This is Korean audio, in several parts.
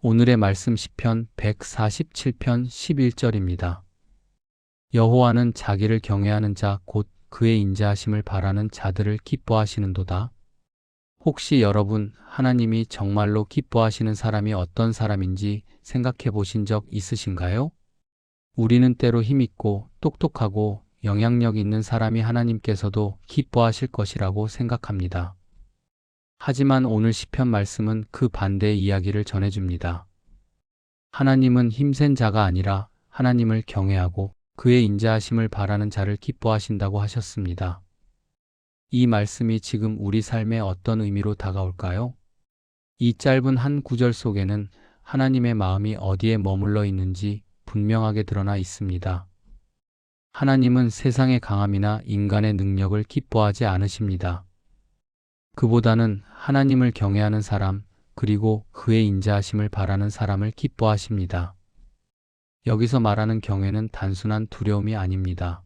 오늘의 말씀 시편 147편 11절입니다. 여호와는 자기를 경외하는 자 곧 그의 인자하심을 바라는 자들을 기뻐하시는도다. 혹시 여러분 하나님이 정말로 기뻐하시는 사람이 어떤 사람인지 생각해 보신 적 있으신가요? 우리는 때로 힘있고 똑똑하고 영향력 있는 사람이 하나님께서도 기뻐하실 것이라고 생각합니다. 하지만 오늘 시편 말씀은 그 반대의 이야기를 전해줍니다. 하나님은 힘센 자가 아니라 하나님을 경외하고 그의 인자하심을 바라는 자를 기뻐하신다고 하셨습니다. 이 말씀이 지금 우리 삶에 어떤 의미로 다가올까요? 이 짧은 한 구절 속에는 하나님의 마음이 어디에 머물러 있는지 분명하게 드러나 있습니다. 하나님은 세상의 강함이나 인간의 능력을 기뻐하지 않으십니다. 그보다는 하나님을 경외하는 사람, 그리고 그의 인자하심을 바라는 사람을 기뻐하십니다. 여기서 말하는 경외는 단순한 두려움이 아닙니다.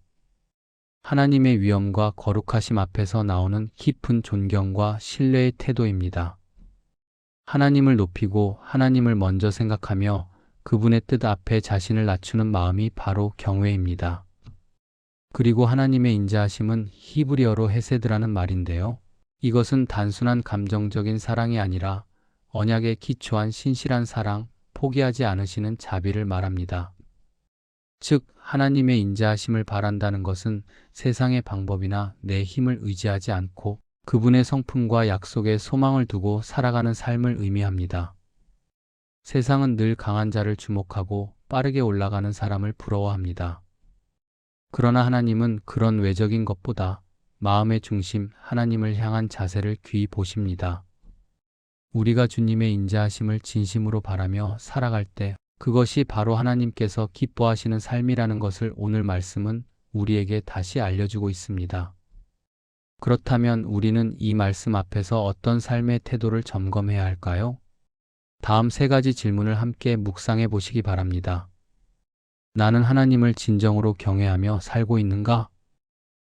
하나님의 위엄과 거룩하심 앞에서 나오는 깊은 존경과 신뢰의 태도입니다. 하나님을 높이고 하나님을 먼저 생각하며 그분의 뜻 앞에 자신을 낮추는 마음이 바로 경외입니다. 그리고 하나님의 인자하심은 히브리어로 헤세드라는 말인데요. 이것은 단순한 감정적인 사랑이 아니라 언약에 기초한 신실한 사랑, 포기하지 않으시는 자비를 말합니다. 즉, 하나님의 인자하심을 바란다는 것은 세상의 방법이나 내 힘을 의지하지 않고 그분의 성품과 약속에 소망을 두고 살아가는 삶을 의미합니다. 세상은 늘 강한 자를 주목하고 빠르게 올라가는 사람을 부러워합니다. 그러나 하나님은 그런 외적인 것보다 마음의 중심 하나님을 향한 자세를 귀히 보십니다. 우리가 주님의 인자하심을 진심으로 바라며 살아갈 때 그것이 바로 하나님께서 기뻐하시는 삶이라는 것을 오늘 말씀은 우리에게 다시 알려주고 있습니다. 그렇다면 우리는 이 말씀 앞에서 어떤 삶의 태도를 점검해야 할까요? 다음 세 가지 질문을 함께 묵상해 보시기 바랍니다. 나는 하나님을 진정으로 경외하며 살고 있는가?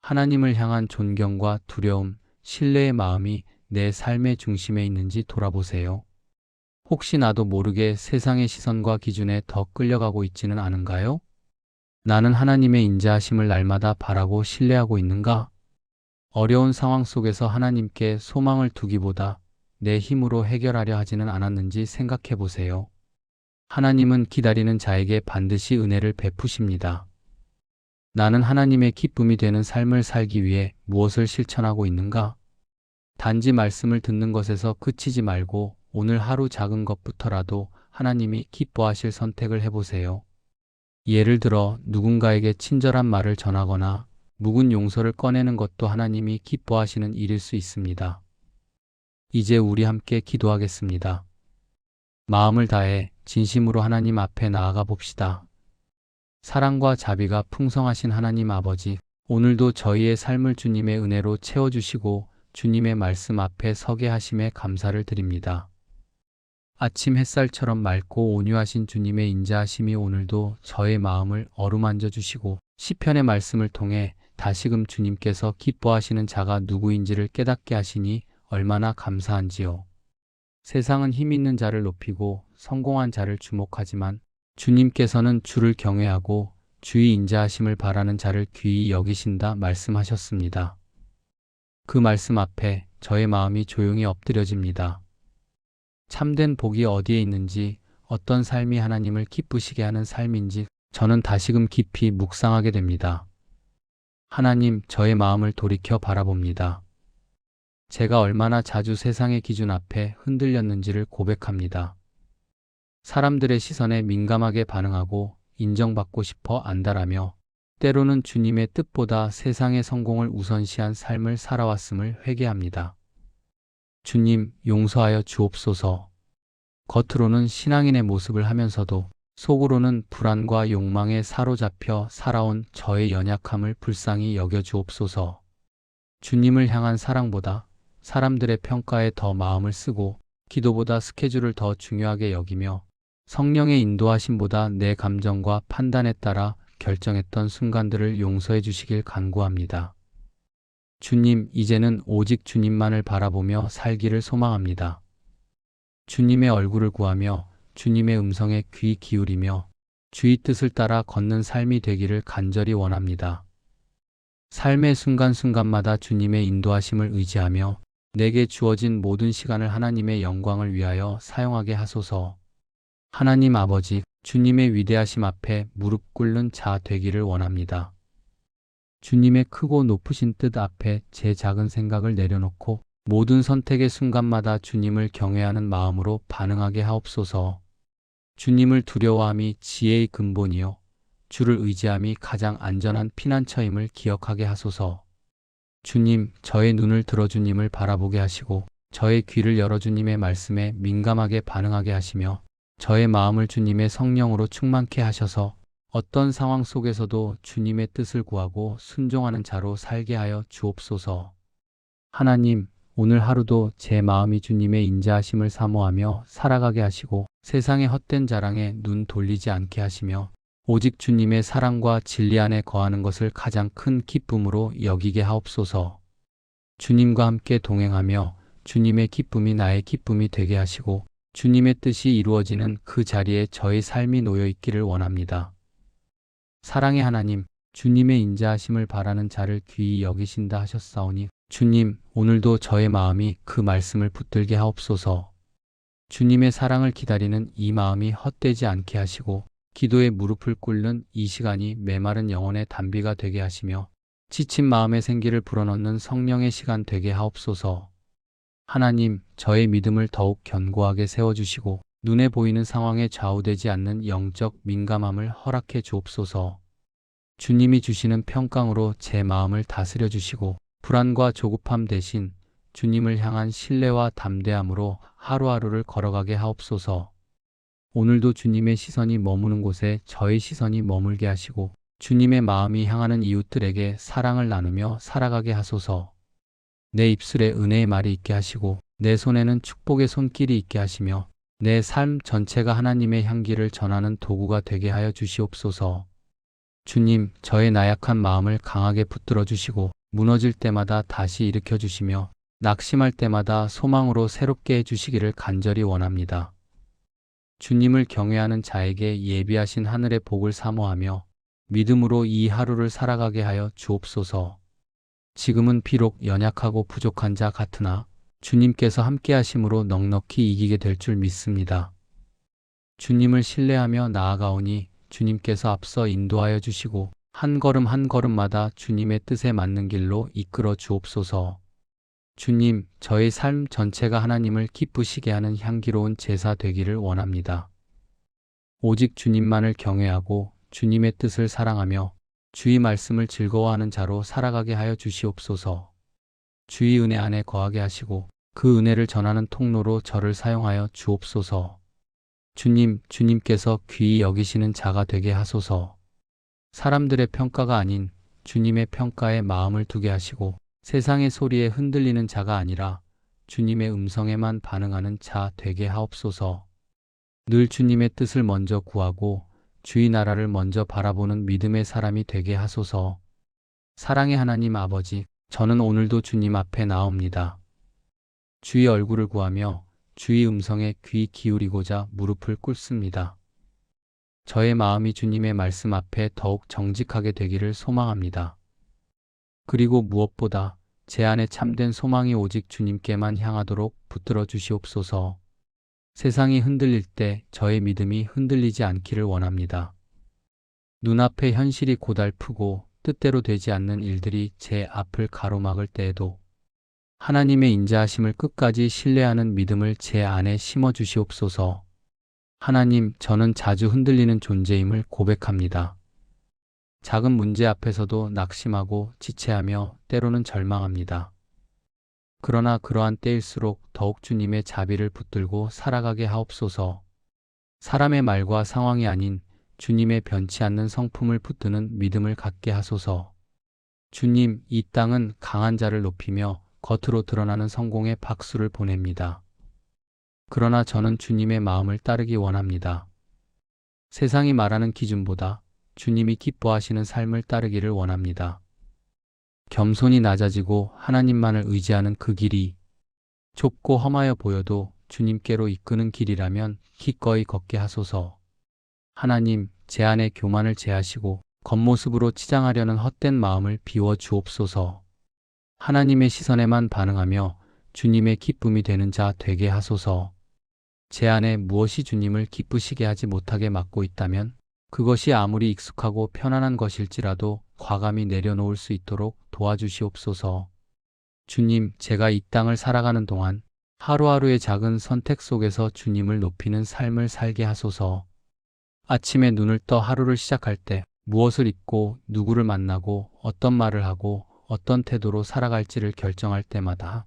하나님을 향한 존경과 두려움, 신뢰의 마음이 내 삶의 중심에 있는지 돌아보세요. 혹시 나도 모르게 세상의 시선과 기준에 더 끌려가고 있지는 않은가요? 나는 하나님의 인자하심을 날마다 바라고 신뢰하고 있는가? 어려운 상황 속에서 하나님께 소망을 두기보다 내 힘으로 해결하려 하지는 않았는지 생각해 보세요. 하나님은 기다리는 자에게 반드시 은혜를 베푸십니다. 나는 하나님의 기쁨이 되는 삶을 살기 위해 무엇을 실천하고 있는가? 단지 말씀을 듣는 것에서 그치지 말고 오늘 하루 작은 것부터라도 하나님이 기뻐하실 선택을 해보세요. 예를 들어 누군가에게 친절한 말을 전하거나 묵은 용서를 꺼내는 것도 하나님이 기뻐하시는 일일 수 있습니다. 이제 우리 함께 기도하겠습니다. 마음을 다해 진심으로 하나님 앞에 나아가 봅시다. 사랑과 자비가 풍성하신 하나님 아버지, 오늘도 저희의 삶을 주님의 은혜로 채워주시고 주님의 말씀 앞에 서게 하심에 감사를 드립니다. 아침 햇살처럼 맑고 온유하신 주님의 인자하심이 오늘도 저의 마음을 어루만져 주시고 시편의 말씀을 통해 다시금 주님께서 기뻐하시는 자가 누구인지를 깨닫게 하시니 얼마나 감사한지요. 세상은 힘 있는 자를 높이고 성공한 자를 주목하지만 주님께서는 주를 경외하고 주의 인자하심을 바라는 자를 귀히 여기신다 말씀하셨습니다. 그 말씀 앞에 저의 마음이 조용히 엎드려집니다. 참된 복이 어디에 있는지, 어떤 삶이 하나님을 기쁘시게 하는 삶인지 저는 다시금 깊이 묵상하게 됩니다. 하나님, 저의 마음을 돌이켜 바라봅니다. 제가 얼마나 자주 세상의 기준 앞에 흔들렸는지를 고백합니다. 사람들의 시선에 민감하게 반응하고 인정받고 싶어 안달하며 때로는 주님의 뜻보다 세상의 성공을 우선시한 삶을 살아왔음을 회개합니다. 주님, 용서하여 주옵소서. 겉으로는 신앙인의 모습을 하면서도 속으로는 불안과 욕망에 사로잡혀 살아온 저의 연약함을 불쌍히 여겨주옵소서. 주님을 향한 사랑보다 사람들의 평가에 더 마음을 쓰고 기도보다 스케줄을 더 중요하게 여기며 성령의 인도하심보다 내 감정과 판단에 따라 결정했던 순간들을 용서해 주시길 간구합니다. 주님, 이제는 오직 주님만을 바라보며 살기를 소망합니다. 주님의 얼굴을 구하며 주님의 음성에 귀 기울이며 주의 뜻을 따라 걷는 삶이 되기를 간절히 원합니다. 삶의 순간순간마다 주님의 인도하심을 의지하며 내게 주어진 모든 시간을 하나님의 영광을 위하여 사용하게 하소서. 하나님 아버지, 주님의 위대하심 앞에 무릎 꿇는 자 되기를 원합니다. 주님의 크고 높으신 뜻 앞에 제 작은 생각을 내려놓고 모든 선택의 순간마다 주님을 경외하는 마음으로 반응하게 하옵소서. 주님을 두려워함이 지혜의 근본이요 주를 의지함이 가장 안전한 피난처임을 기억하게 하소서. 주님, 저의 눈을 들어 주님을 바라보게 하시고 저의 귀를 열어 주님의 말씀에 민감하게 반응하게 하시며 저의 마음을 주님의 성령으로 충만케 하셔서 어떤 상황 속에서도 주님의 뜻을 구하고 순종하는 자로 살게 하여 주옵소서. 하나님, 오늘 하루도 제 마음이 주님의 인자하심을 사모하며 살아가게 하시고 세상의 헛된 자랑에 눈 돌리지 않게 하시며 오직 주님의 사랑과 진리 안에 거하는 것을 가장 큰 기쁨으로 여기게 하옵소서. 주님과 함께 동행하며 주님의 기쁨이 나의 기쁨이 되게 하시고 주님의 뜻이 이루어지는 그 자리에 저의 삶이 놓여 있기를 원합니다. 사랑의 하나님, 주님의 인자하심을 바라는 자를 귀히 여기신다 하셨사오니 주님, 오늘도 저의 마음이 그 말씀을 붙들게 하옵소서. 주님의 사랑을 기다리는 이 마음이 헛되지 않게 하시고 기도에 무릎을 꿇는 이 시간이 메마른 영혼의 단비가 되게 하시며 지친 마음의 생기를 불어넣는 성령의 시간 되게 하옵소서. 하나님, 저의 믿음을 더욱 견고하게 세워주시고 눈에 보이는 상황에 좌우되지 않는 영적 민감함을 허락해 주옵소서. 주님이 주시는 평강으로 제 마음을 다스려 주시고 불안과 조급함 대신 주님을 향한 신뢰와 담대함으로 하루하루를 걸어가게 하옵소서. 오늘도 주님의 시선이 머무는 곳에 저의 시선이 머물게 하시고 주님의 마음이 향하는 이웃들에게 사랑을 나누며 살아가게 하소서. 내 입술에 은혜의 말이 있게 하시고 내 손에는 축복의 손길이 있게 하시며 내 삶 전체가 하나님의 향기를 전하는 도구가 되게 하여 주시옵소서. 주님, 저의 나약한 마음을 강하게 붙들어 주시고 무너질 때마다 다시 일으켜 주시며 낙심할 때마다 소망으로 새롭게 해주시기를 간절히 원합니다. 주님을 경외하는 자에게 예비하신 하늘의 복을 사모하며 믿음으로 이 하루를 살아가게 하여 주옵소서. 지금은 비록 연약하고 부족한 자 같으나 주님께서 함께 하심으로 넉넉히 이기게 될 줄 믿습니다. 주님을 신뢰하며 나아가오니 주님께서 앞서 인도하여 주시고 한 걸음 한 걸음마다 주님의 뜻에 맞는 길로 이끌어 주옵소서. 주님, 저의 삶 전체가 하나님을 기쁘시게 하는 향기로운 제사 되기를 원합니다. 오직 주님만을 경외하고 주님의 뜻을 사랑하며 주의 말씀을 즐거워하는 자로 살아가게 하여 주시옵소서. 주의 은혜 안에 거하게 하시고 그 은혜를 전하는 통로로 저를 사용하여 주옵소서. 주님, 주님께서 귀히 여기시는 자가 되게 하소서. 사람들의 평가가 아닌 주님의 평가에 마음을 두게 하시고 세상의 소리에 흔들리는 자가 아니라 주님의 음성에만 반응하는 자 되게 하옵소서. 늘 주님의 뜻을 먼저 구하고 주의 나라를 먼저 바라보는 믿음의 사람이 되게 하소서. 사랑의 하나님 아버지, 저는 오늘도 주님 앞에 나옵니다. 주의 얼굴을 구하며 주의 음성에 귀 기울이고자 무릎을 꿇습니다. 저의 마음이 주님의 말씀 앞에 더욱 정직하게 되기를 소망합니다. 그리고 무엇보다 제 안에 참된 소망이 오직 주님께만 향하도록 붙들어 주시옵소서. 세상이 흔들릴 때 저의 믿음이 흔들리지 않기를 원합니다. 눈앞의 현실이 고달프고 뜻대로 되지 않는 일들이 제 앞을 가로막을 때에도 하나님의 인자하심을 끝까지 신뢰하는 믿음을 제 안에 심어 주시옵소서. 하나님, 저는 자주 흔들리는 존재임을 고백합니다. 작은 문제 앞에서도 낙심하고 지체하며 때로는 절망합니다. 그러나 그러한 때일수록 더욱 주님의 자비를 붙들고 살아가게 하옵소서. 사람의 말과 상황이 아닌 주님의 변치 않는 성품을 붙드는 믿음을 갖게 하소서. 주님, 이 땅은 강한 자를 높이며 겉으로 드러나는 성공의 박수를 보냅니다. 그러나 저는 주님의 마음을 따르기 원합니다. 세상이 말하는 기준보다 주님이 기뻐하시는 삶을 따르기를 원합니다. 겸손히 낮아지고 하나님만을 의지하는 그 길이 좁고 험하여 보여도 주님께로 이끄는 길이라면 기꺼이 걷게 하소서. 하나님, 제 안에 교만을 제하시고 겉모습으로 치장하려는 헛된 마음을 비워 주옵소서. 하나님의 시선에만 반응하며 주님의 기쁨이 되는 자 되게 하소서. 제 안에 무엇이 주님을 기쁘시게 하지 못하게 막고 있다면 그것이 아무리 익숙하고 편안한 것일지라도 과감히 내려놓을 수 있도록 도와주시옵소서. 주님, 제가 이 땅을 살아가는 동안 하루하루의 작은 선택 속에서 주님을 높이는 삶을 살게 하소서. 아침에 눈을 떠 하루를 시작할 때 무엇을 입고 누구를 만나고 어떤 말을 하고 어떤 태도로 살아갈지를 결정할 때마다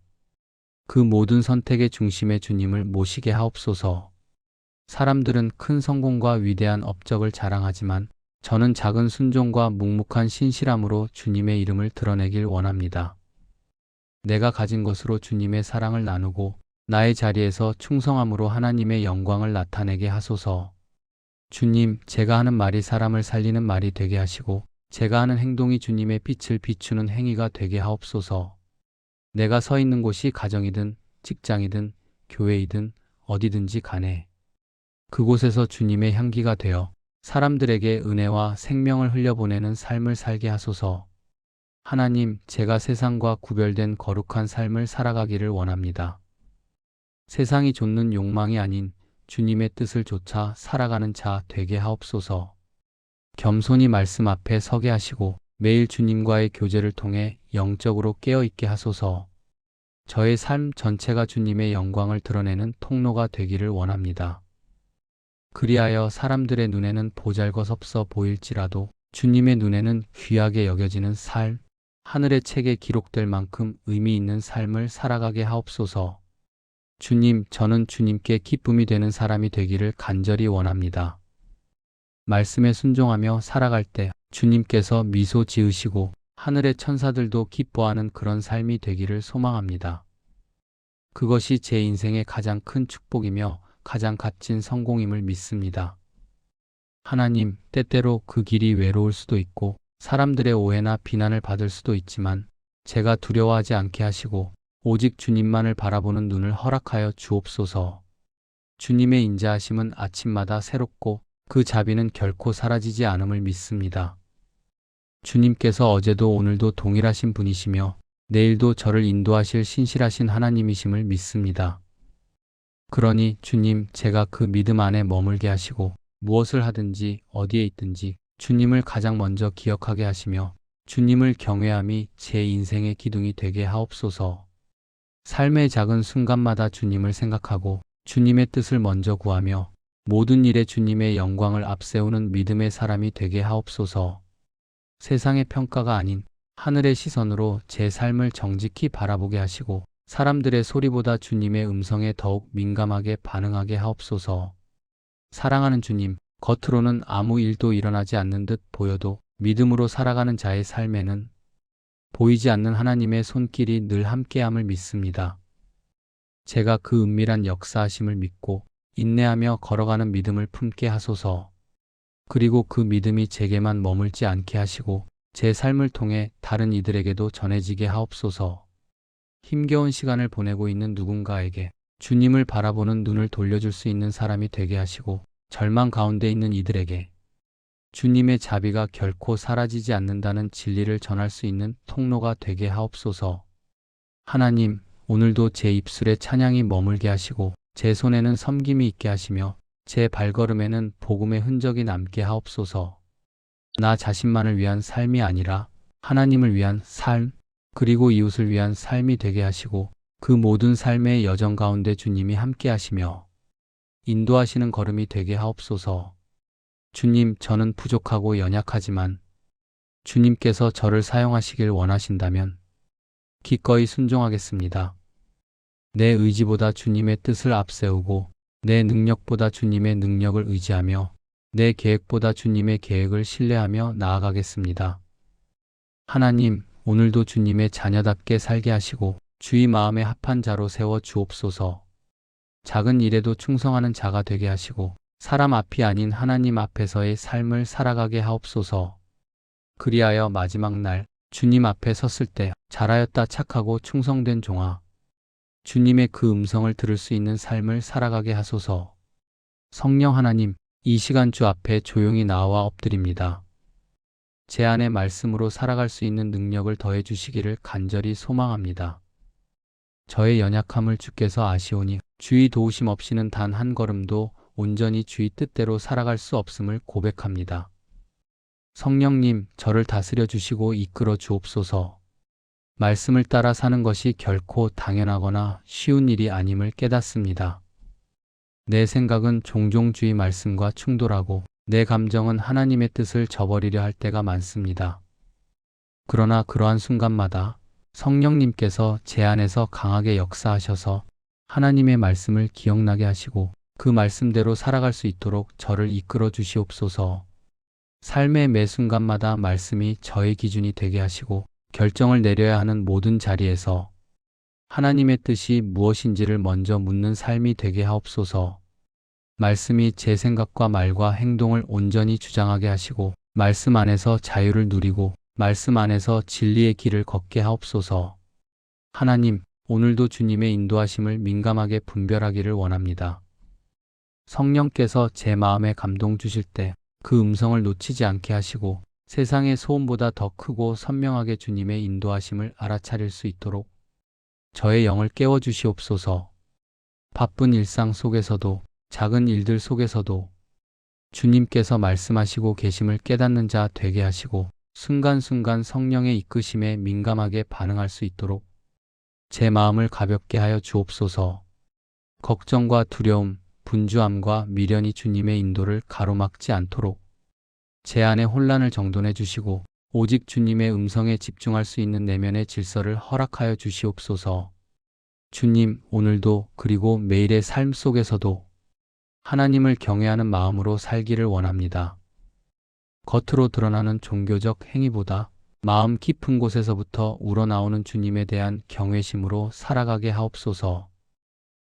그 모든 선택의 중심에 주님을 모시게 하옵소서. 사람들은 큰 성공과 위대한 업적을 자랑하지만 저는 작은 순종과 묵묵한 신실함으로 주님의 이름을 드러내길 원합니다. 내가 가진 것으로 주님의 사랑을 나누고 나의 자리에서 충성함으로 하나님의 영광을 나타내게 하소서. 주님, 제가 하는 말이 사람을 살리는 말이 되게 하시고 제가 하는 행동이 주님의 빛을 비추는 행위가 되게 하옵소서. 내가 서 있는 곳이 가정이든 직장이든 교회이든 어디든지 간에 그곳에서 주님의 향기가 되어 사람들에게 은혜와 생명을 흘려보내는 삶을 살게 하소서. 하나님, 제가 세상과 구별된 거룩한 삶을 살아가기를 원합니다. 세상이 좇는 욕망이 아닌 주님의 뜻을 좇아 살아가는 자 되게 하옵소서. 겸손히 말씀 앞에 서게 하시고 매일 주님과의 교제를 통해 영적으로 깨어있게 하소서. 저의 삶 전체가 주님의 영광을 드러내는 통로가 되기를 원합니다. 그리하여 사람들의 눈에는 보잘것없어 보일지라도 주님의 눈에는 귀하게 여겨지는 삶, 하늘의 책에 기록될 만큼 의미 있는 삶을 살아가게 하옵소서. 주님, 저는 주님께 기쁨이 되는 사람이 되기를 간절히 원합니다. 말씀에 순종하며 살아갈 때 주님께서 미소 지으시고 하늘의 천사들도 기뻐하는 그런 삶이 되기를 소망합니다. 그것이 제 인생의 가장 큰 축복이며 가장 값진 성공임을 믿습니다. 하나님, 때때로 그 길이 외로울 수도 있고 사람들의 오해나 비난을 받을 수도 있지만 제가 두려워하지 않게 하시고 오직 주님만을 바라보는 눈을 허락하여 주옵소서. 주님의 인자하심은 아침마다 새롭고 그 자비는 결코 사라지지 않음을 믿습니다. 주님께서 어제도 오늘도 동일하신 분이시며 내일도 저를 인도하실 신실하신 하나님이심을 믿습니다. 그러니 주님, 제가 그 믿음 안에 머물게 하시고 무엇을 하든지 어디에 있든지 주님을 가장 먼저 기억하게 하시며 주님을 경외함이 제 인생의 기둥이 되게 하옵소서. 삶의 작은 순간마다 주님을 생각하고 주님의 뜻을 먼저 구하며 모든 일에 주님의 영광을 앞세우는 믿음의 사람이 되게 하옵소서. 세상의 평가가 아닌 하늘의 시선으로 제 삶을 정직히 바라보게 하시고 사람들의 소리보다 주님의 음성에 더욱 민감하게 반응하게 하옵소서. 사랑하는 주님, 겉으로는 아무 일도 일어나지 않는 듯 보여도 믿음으로 살아가는 자의 삶에는 보이지 않는 하나님의 손길이 늘 함께함을 믿습니다. 제가 그 은밀한 역사하심을 믿고 인내하며 걸어가는 믿음을 품게 하소서. 그리고 그 믿음이 제게만 머물지 않게 하시고 제 삶을 통해 다른 이들에게도 전해지게 하옵소서. 힘겨운 시간을 보내고 있는 누군가에게 주님을 바라보는 눈을 돌려줄 수 있는 사람이 되게 하시고 절망 가운데 있는 이들에게 주님의 자비가 결코 사라지지 않는다는 진리를 전할 수 있는 통로가 되게 하옵소서. 하나님, 오늘도 제 입술에 찬양이 머물게 하시고 제 손에는 섬김이 있게 하시며 제 발걸음에는 복음의 흔적이 남게 하옵소서. 나 자신만을 위한 삶이 아니라 하나님을 위한 삶, 그리고 이웃을 위한 삶이 되게 하시고 그 모든 삶의 여정 가운데 주님이 함께 하시며 인도하시는 걸음이 되게 하옵소서. 주님, 저는 부족하고 연약하지만 주님께서 저를 사용하시길 원하신다면 기꺼이 순종하겠습니다. 내 의지보다 주님의 뜻을 앞세우고 내 능력보다 주님의 능력을 의지하며 내 계획보다 주님의 계획을 신뢰하며 나아가겠습니다. 하나님, 오늘도 주님의 자녀답게 살게 하시고 주의 마음에 합한 자로 세워 주옵소서. 작은 일에도 충성하는 자가 되게 하시고 사람 앞이 아닌 하나님 앞에서의 삶을 살아가게 하옵소서. 그리하여 마지막 날 주님 앞에 섰을 때 잘하였다 착하고 충성된 종아, 주님의 그 음성을 들을 수 있는 삶을 살아가게 하소서. 성령 하나님, 이 시간 주 앞에 조용히 나와 엎드립니다. 제 안의 말씀으로 살아갈 수 있는 능력을 더해 주시기를 간절히 소망합니다. 저의 연약함을 주께서 아시오니 주의 도우심 없이는 단 한 걸음도 온전히 주의 뜻대로 살아갈 수 없음을 고백합니다. 성령님, 저를 다스려 주시고 이끌어 주옵소서. 말씀을 따라 사는 것이 결코 당연하거나 쉬운 일이 아님을 깨닫습니다. 내 생각은 종종 주의 말씀과 충돌하고 내 감정은 하나님의 뜻을 저버리려 할 때가 많습니다. 그러나 그러한 순간마다 성령님께서 제 안에서 강하게 역사하셔서 하나님의 말씀을 기억나게 하시고 그 말씀대로 살아갈 수 있도록 저를 이끌어 주시옵소서. 삶의 매 순간마다 말씀이 저의 기준이 되게 하시고 결정을 내려야 하는 모든 자리에서 하나님의 뜻이 무엇인지를 먼저 묻는 삶이 되게 하옵소서. 말씀이 제 생각과 말과 행동을 온전히 주장하게 하시고 말씀 안에서 자유를 누리고 말씀 안에서 진리의 길을 걷게 하옵소서. 하나님, 오늘도 주님의 인도하심을 민감하게 분별하기를 원합니다. 성령께서 제 마음에 감동 주실 때 그 음성을 놓치지 않게 하시고 세상의 소음보다 더 크고 선명하게 주님의 인도하심을 알아차릴 수 있도록 저의 영을 깨워 주시옵소서. 바쁜 일상 속에서도 작은 일들 속에서도 주님께서 말씀하시고 계심을 깨닫는 자 되게 하시고 순간순간 성령의 이끄심에 민감하게 반응할 수 있도록 제 마음을 가볍게 하여 주옵소서. 걱정과 두려움, 분주함과 미련이 주님의 인도를 가로막지 않도록 제 안에 혼란을 정돈해 주시고 오직 주님의 음성에 집중할 수 있는 내면의 질서를 허락하여 주시옵소서. 주님, 오늘도 그리고 매일의 삶 속에서도 하나님을 경외하는 마음으로 살기를 원합니다. 겉으로 드러나는 종교적 행위보다 마음 깊은 곳에서부터 우러나오는 주님에 대한 경외심으로 살아가게 하옵소서.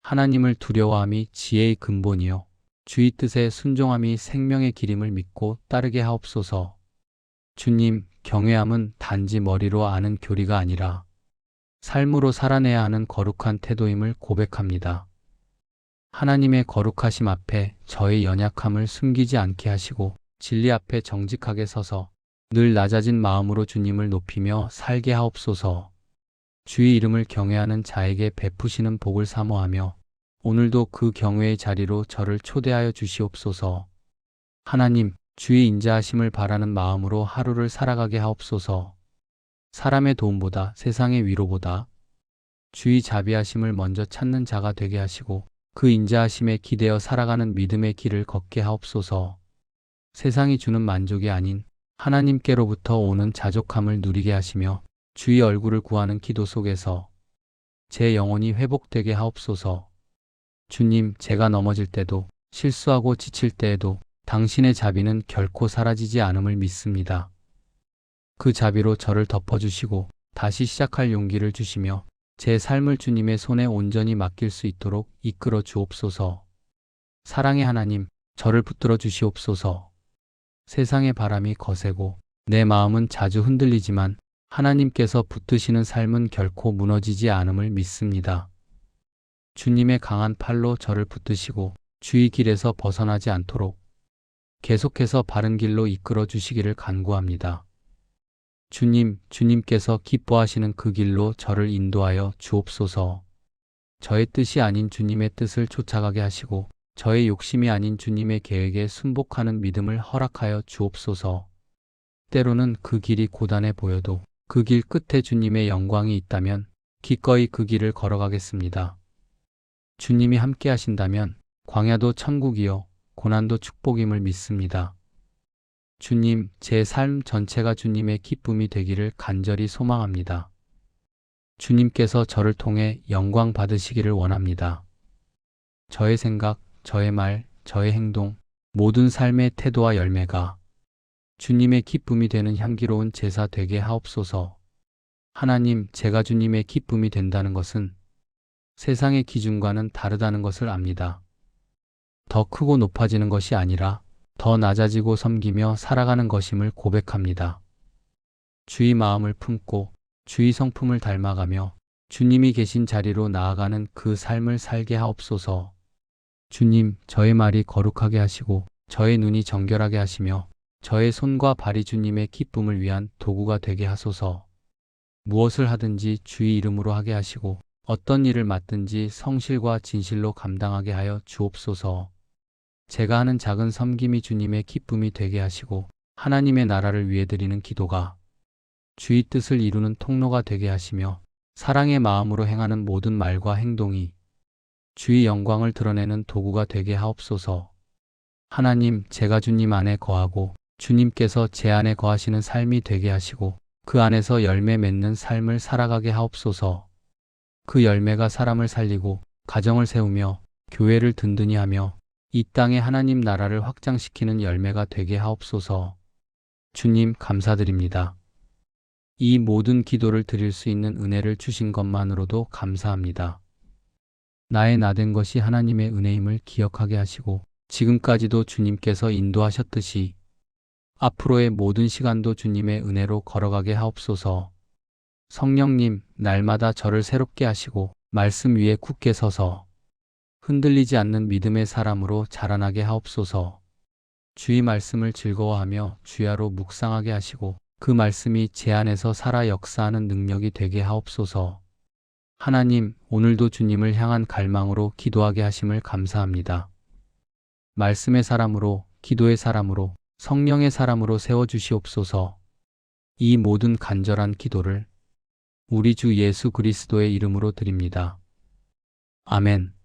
하나님을 두려워함이 지혜의 근본이요 주의 뜻에 순종함이 생명의 길임을 믿고 따르게 하옵소서. 주님, 경외함은 단지 머리로 아는 교리가 아니라 삶으로 살아내야 하는 거룩한 태도임을 고백합니다. 하나님의 거룩하심 앞에 저의 연약함을 숨기지 않게 하시고 진리 앞에 정직하게 서서 늘 낮아진 마음으로 주님을 높이며 살게 하옵소서. 주의 이름을 경외하는 자에게 베푸시는 복을 사모하며 오늘도 그 경외의 자리로 저를 초대하여 주시옵소서. 하나님, 주의 인자하심을 바라는 마음으로 하루를 살아가게 하옵소서. 사람의 도움보다 세상의 위로보다 주의 자비하심을 먼저 찾는 자가 되게 하시고 그 인자하심에 기대어 살아가는 믿음의 길을 걷게 하옵소서. 세상이 주는 만족이 아닌 하나님께로부터 오는 자족함을 누리게 하시며 주의 얼굴을 구하는 기도 속에서 제 영혼이 회복되게 하옵소서. 주님, 제가 넘어질 때도 실수하고 지칠 때에도 당신의 자비는 결코 사라지지 않음을 믿습니다. 그 자비로 저를 덮어주시고 다시 시작할 용기를 주시며 제 삶을 주님의 손에 온전히 맡길 수 있도록 이끌어 주옵소서. 사랑의 하나님, 저를 붙들어 주시옵소서. 세상의 바람이 거세고 내 마음은 자주 흔들리지만 하나님께서 붙드시는 삶은 결코 무너지지 않음을 믿습니다. 주님의 강한 팔로 저를 붙드시고 주의 길에서 벗어나지 않도록 계속해서 바른 길로 이끌어 주시기를 간구합니다. 주님, 주님께서 기뻐하시는 그 길로 저를 인도하여 주옵소서. 저의 뜻이 아닌 주님의 뜻을 쫓아가게 하시고 저의 욕심이 아닌 주님의 계획에 순복하는 믿음을 허락하여 주옵소서. 때로는 그 길이 고단해 보여도 그 길 끝에 주님의 영광이 있다면 기꺼이 그 길을 걸어가겠습니다. 주님이 함께 하신다면 광야도 천국이요 고난도 축복임을 믿습니다. 주님, 제 삶 전체가 주님의 기쁨이 되기를 간절히 소망합니다. 주님께서 저를 통해 영광 받으시기를 원합니다. 저의 생각, 저의 말, 저의 행동, 모든 삶의 태도와 열매가 주님의 기쁨이 되는 향기로운 제사 되게 하옵소서. 하나님, 제가 주님의 기쁨이 된다는 것은 세상의 기준과는 다르다는 것을 압니다. 더 크고 높아지는 것이 아니라 더 낮아지고 섬기며 살아가는 것임을 고백합니다. 주의 마음을 품고 주의 성품을 닮아가며 주님이 계신 자리로 나아가는 그 삶을 살게 하옵소서. 주님, 저의 말이 거룩하게 하시고 저의 눈이 정결하게 하시며 저의 손과 발이 주님의 기쁨을 위한 도구가 되게 하소서. 무엇을 하든지 주의 이름으로 하게 하시고 어떤 일을 맡든지 성실과 진실로 감당하게 하여 주옵소서. 제가 하는 작은 섬김이 주님의 기쁨이 되게 하시고 하나님의 나라를 위해 드리는 기도가 주의 뜻을 이루는 통로가 되게 하시며 사랑의 마음으로 행하는 모든 말과 행동이 주의 영광을 드러내는 도구가 되게 하옵소서. 하나님, 제가 주님 안에 거하고 주님께서 제 안에 거하시는 삶이 되게 하시고 그 안에서 열매 맺는 삶을 살아가게 하옵소서. 그 열매가 사람을 살리고 가정을 세우며 교회를 든든히 하며 이 땅에 하나님 나라를 확장시키는 열매가 되게 하옵소서. 주님, 감사드립니다. 이 모든 기도를 드릴 수 있는 은혜를 주신 것만으로도 감사합니다. 나의 나된 것이 하나님의 은혜임을 기억하게 하시고 지금까지도 주님께서 인도하셨듯이 앞으로의 모든 시간도 주님의 은혜로 걸어가게 하옵소서. 성령님, 날마다 저를 새롭게 하시고 말씀 위에 굳게 서서 흔들리지 않는 믿음의 사람으로 자라나게 하옵소서. 주의 말씀을 즐거워하며 주야로 묵상하게 하시고 그 말씀이 제 안에서 살아 역사하는 능력이 되게 하옵소서. 하나님, 오늘도 주님을 향한 갈망으로 기도하게 하심을 감사합니다. 말씀의 사람으로, 기도의 사람으로, 성령의 사람으로 세워주시옵소서. 이 모든 간절한 기도를 우리 주 예수 그리스도의 이름으로 드립니다. 아멘.